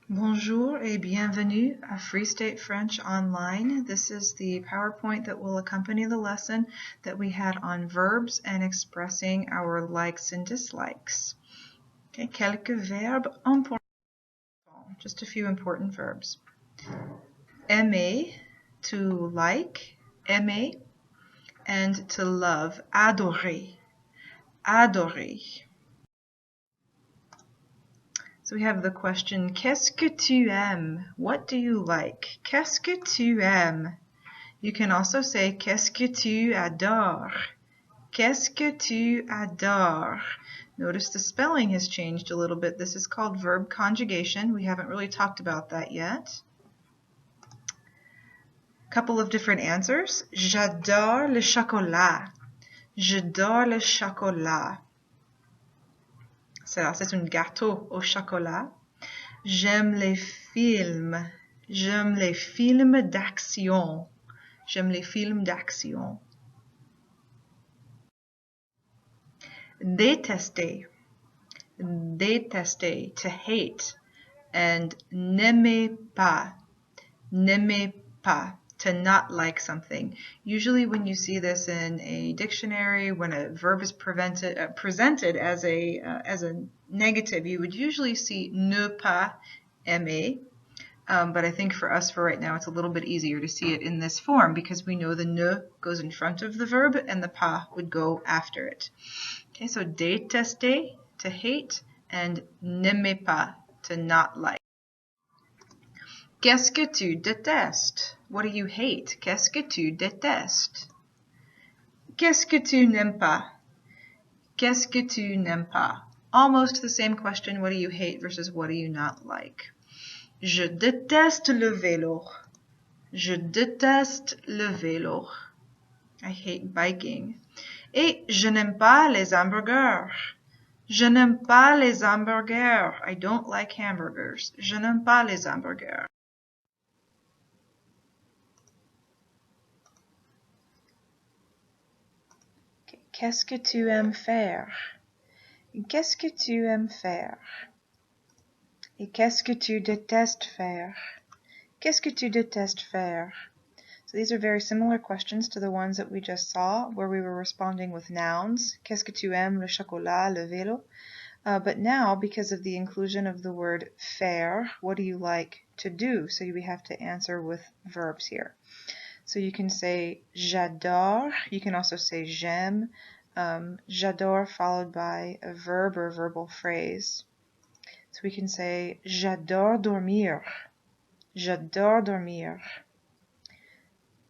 Bonjour et bienvenue à Free State French Online. This is the PowerPoint that will accompany the lesson that we had on verbs and expressing our likes and dislikes. Okay, quelques verbes importants. Just a few important verbs. Aimer, to like, aimer, and to love, adorer, adorer. So we have the question, qu'est-ce que tu aimes? What do you like? Qu'est-ce que tu aimes? You can also say, qu'est-ce que tu adores? Qu'est-ce que tu adores? Notice the spelling has changed a little bit. This is called verb conjugation. We haven't really talked about that yet. A couple of different answers. J'adore le chocolat. J'adore le chocolat. C'est un gâteau au chocolat. J'aime les films. J'aime les films d'action. J'aime les films d'action. Détester. Détester, to hate. And n'aimer pas. N'aimer pas, to not like something. Usually when you see this in a dictionary, when a verb is presented as a negative, you would usually see ne pas aimer. But I think for us, for right now, it's a little bit easier to see it in this form because we know the ne goes in front of the verb and the pas would go after it. Okay, so détester, to hate, and n'aimer pas, to not like. Qu'est-ce que tu détestes? What do you hate? Qu'est-ce que tu détestes? Qu'est-ce que tu n'aimes pas? Qu'est-ce que tu n'aimes pas? Almost the same question, what do you hate versus what do you not like? Je déteste le vélo. Je déteste le vélo. I hate biking. Et je n'aime pas les hamburgers. Je n'aime pas les hamburgers. I don't like hamburgers. Je n'aime pas les hamburgers. Qu'est-ce que tu aimes faire? Qu'est-ce que tu aimes faire? Et qu'est-ce que tu détestes faire? Qu'est-ce que tu détestes faire? So these are very similar questions to the ones that we just saw, where we were responding with nouns. Qu'est-ce que tu aimes? Le chocolat, le vélo. But now, because of the inclusion of the word faire, what do you like to do? So we have to answer with verbs here. So you can say j'adore. You can also say j'aime. J'adore followed by a verb or a verbal phrase. So we can say j'adore dormir. J'adore dormir.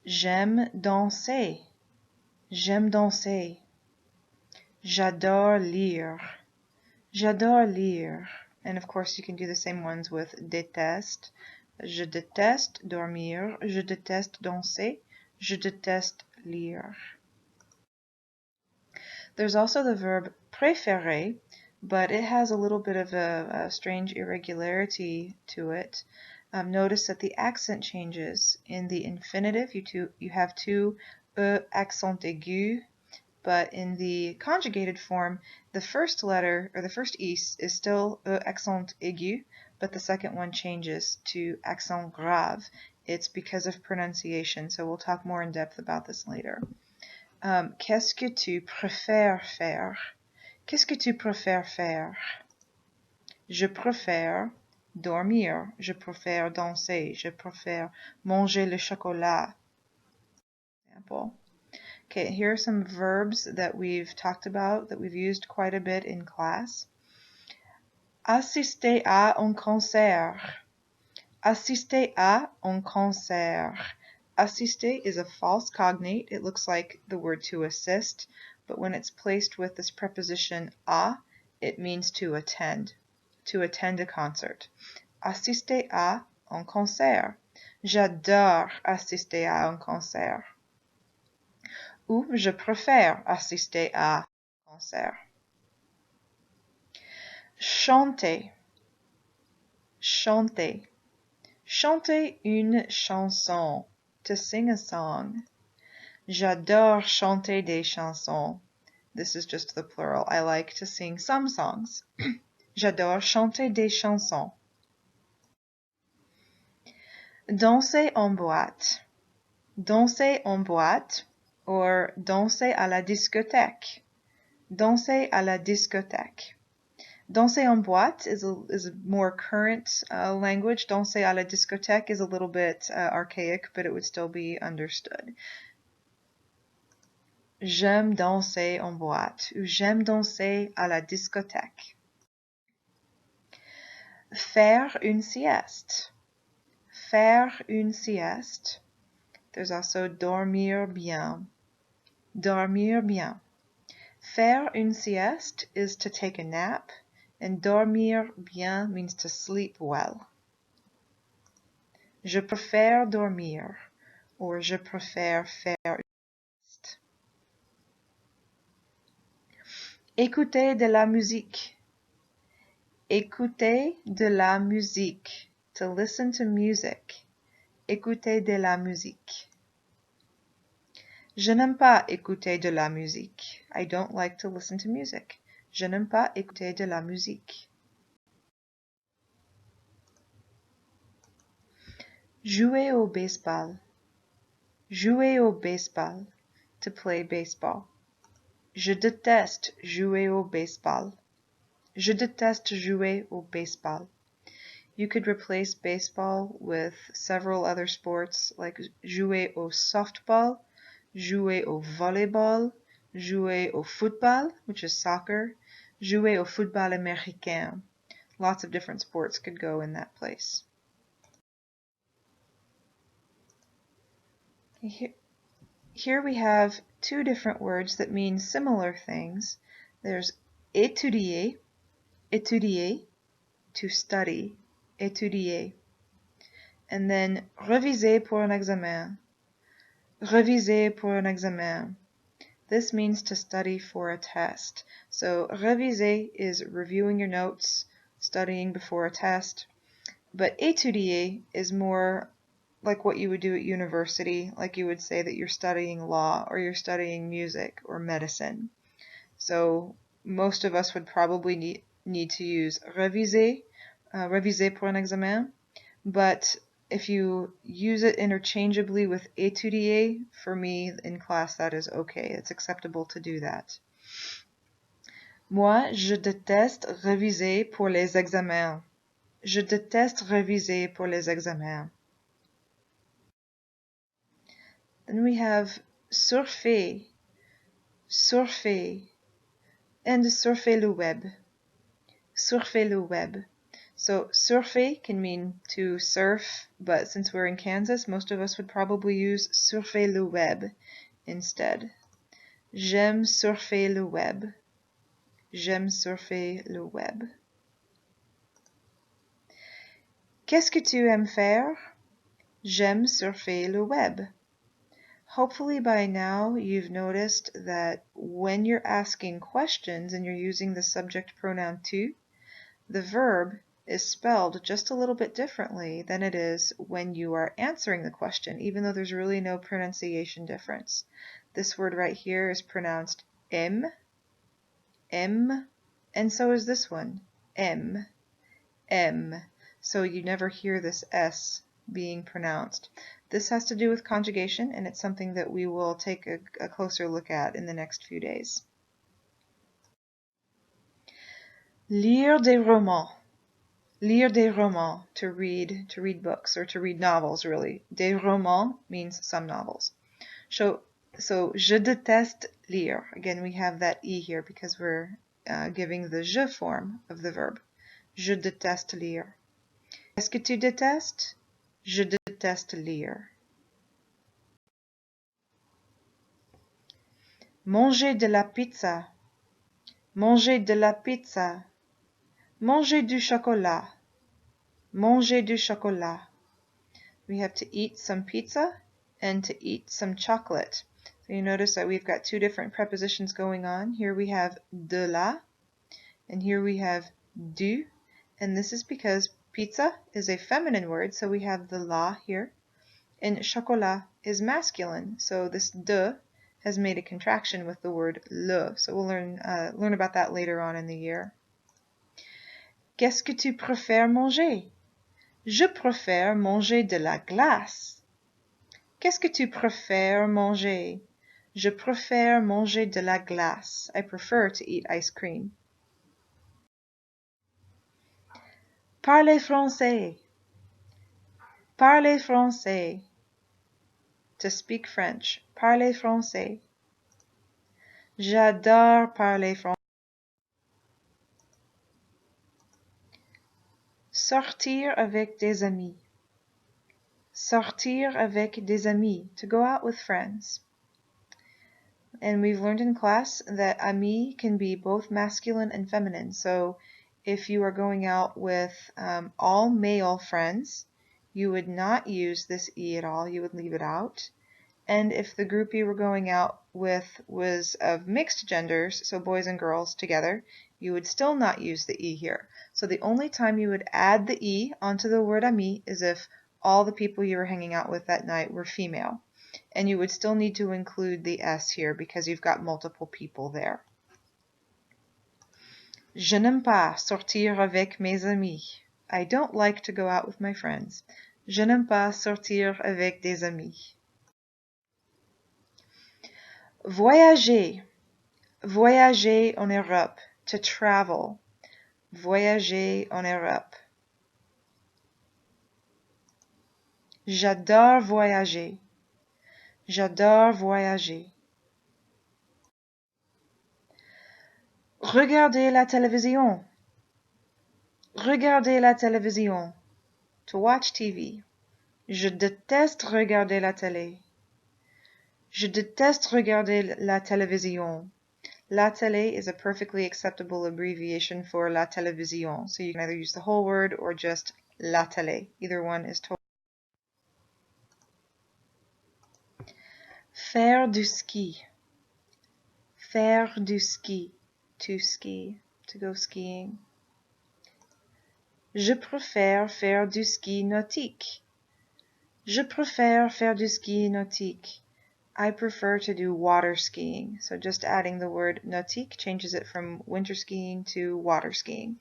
J'aime danser. J'aime danser. J'adore lire. J'adore lire. And of course you can do the same ones with déteste. Je déteste dormir. Je déteste danser. Je déteste lire. There's also the verb préférer, but it has a little bit of a strange irregularity to it. Notice that the accent changes. In the infinitive, you have two accent aigu, but in the conjugated form, the first letter, or the first is still accent aigu, but the second one changes to accent grave. It's because of pronunciation, so we'll talk more in depth about this later. Qu'est-ce que tu préfères faire? Qu'est-ce que tu préfères faire? Je préfère dormir. Je préfère danser. Je préfère manger le chocolat. Example. Okay, here are some verbs that we've talked about, that we've used quite a bit in class. Assister à un concert. Assister à un concert. Assister is a false cognate. It looks like the word to assist, but when it's placed with this preposition à, it means to attend a concert. Assister à un concert. J'adore assister à un concert. Ou je préfère assister à un concert. Chanter. Chanter. Chanter une chanson. To sing a song. J'adore chanter des chansons. This is just the plural. I like to sing some songs. J'adore chanter des chansons. Danser en boîte. Danser en boîte, or danser à la discothèque. Danser à la discothèque. Danser en boîte is a more current language. Danser à la discothèque is a little bit archaic, but it would still be understood. J'aime danser en boîte, ou j'aime danser à la discothèque. Faire une sieste. Faire une sieste. There's also dormir bien. Dormir bien. Faire une sieste is to take a nap, and dormir bien means to sleep well. Je préfère dormir, or je préfère faire une sieste. Écouter de la musique. Écouter de la musique. To listen to music. Écouter de la musique. Je n'aime pas écouter de la musique. I don't like to listen to music. Je n'aime pas écouter de la musique. Jouer au baseball. Jouer au baseball. To play baseball. Je déteste jouer au baseball. Je déteste jouer au baseball. You could replace baseball with several other sports like jouer au softball, jouer au volleyball, jouer au football, which is soccer, jouer au football américain. Lots of different sports could go in that place. Here we have two different words that mean similar things. There's étudier, étudier, to study, étudier. And then réviser pour un examen, réviser pour un examen. This means to study for a test. So réviser is reviewing your notes, studying before a test. But étudier is more like what you would do at university, like you would say that you're studying law or you're studying music or medicine. So most of us would probably need to use réviser, réviser pour un examen. But if you use it interchangeably with étudier, for me in class that is okay. It's acceptable to do that. Moi, je déteste réviser pour les examens. Je déteste réviser pour les examens. Then we have surfer, surfer, and surfer le web. Surfer le web. So surfer can mean to surf, but since we're in Kansas, most of us would probably use surfer le web instead. J'aime surfer le web. J'aime surfer le web. Qu'est-ce que tu aimes faire? J'aime surfer le web. Hopefully by now you've noticed that when you're asking questions and you're using the subject pronoun tu, the verb is spelled just a little bit differently than it is when you are answering the question, even though there's really no pronunciation difference. This word right here is pronounced M, and so is this one, M. So you never hear this S being pronounced. This has to do with conjugation, and it's something that we will take a closer look at in the next few days. Lire des romans. Lire des romans, to read books, or to read novels, really. Des romans means some novels. So je déteste lire. Again, we have that E here because we're giving the je form of the verb. Je déteste lire. Qu'est-ce que tu détestes? Je déteste lire. Manger de la pizza. Manger de la pizza. Manger du chocolat. Manger du chocolat. We have to eat some pizza and to eat some chocolate. So you notice that we've got two different prepositions going on. Here we have de la, and here we have du, and this is because pizza is a feminine word, so we have the la here, and chocolat is masculine, so this de has made a contraction with the word le. So we'll learn about that later on in the year. Qu'est-ce que tu préfères manger? Je préfère manger de la glace. Qu'est-ce que tu préfères manger? Je préfère manger de la glace. I prefer to eat ice cream. Parlez français. Parlez français. To speak French. Parlez français. J'adore parler français. Sortir avec des amis. Sortir avec des amis. To go out with friends. And we've learned in class that ami can be both masculine and feminine. So if you are going out with all male friends, you would not use this E at all. You would leave it out. And if the group you were going out with was of mixed genders, so boys and girls together, you would still not use the E here. So the only time you would add the E onto the word ami is if all the people you were hanging out with that night were female. And you would still need to include the S here because you've got multiple people there. Je n'aime pas sortir avec mes amis. I don't like to go out with my friends. Je n'aime pas sortir avec des amis. Voyager. Voyager en Europe. To travel. Voyager en Europe. J'adore voyager. J'adore voyager. Regarder la télévision. Regarder la télévision. To watch TV. Je déteste regarder la télé. Je déteste regarder la télévision. La télé is a perfectly acceptable abbreviation for la télévision, so you can either use the whole word or just la télé. Either one is totally. Faire du ski. Faire du ski. To ski. To go skiing. Je préfère faire du ski nautique. Je préfère faire du ski nautique. I prefer to do water skiing. So just adding the word nautique changes it from winter skiing to water skiing.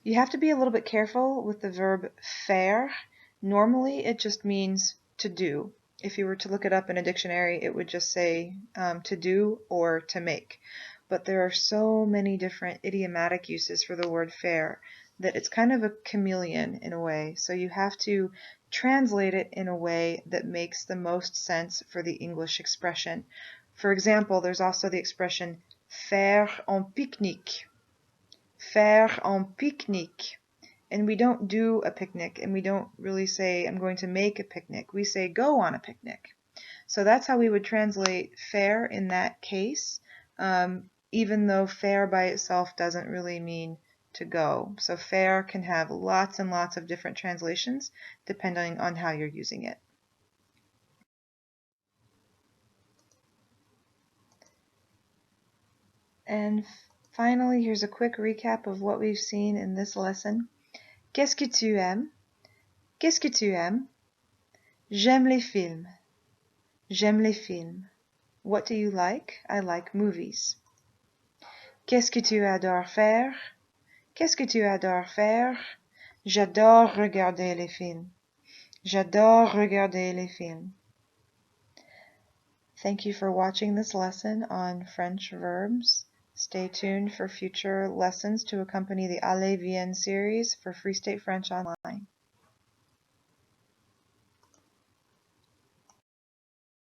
You have to be a little bit careful with the verb faire. Normally it just means to do. If you were to look it up in a dictionary, it would just say to do or to make. But there are so many different idiomatic uses for the word faire that it's kind of a chameleon in a way. So you have to translate it in a way that makes the most sense for the English expression. For example, there's also the expression faire un pique-nique. Faire un pique-nique. And we don't do a picnic, and we don't really say, I'm going to make a picnic. We say, go on a picnic. So that's how we would translate faire in that case, even though faire by itself doesn't really mean to go. So faire can have lots and lots of different translations depending on how you're using it. And finally, here's a quick recap of what we've seen in this lesson. Qu'est-ce que tu aimes? Qu'est-ce que tu aimes? J'aime les films. J'aime les films. What do you like? I like movies. Qu'est-ce que tu adores faire? Qu'est-ce que tu adores faire? J'adore regarder les films. J'adore regarder les films. Thank you for watching this lesson on French verbs. Stay tuned for future lessons to accompany the Allez Viens series for Free State French Online.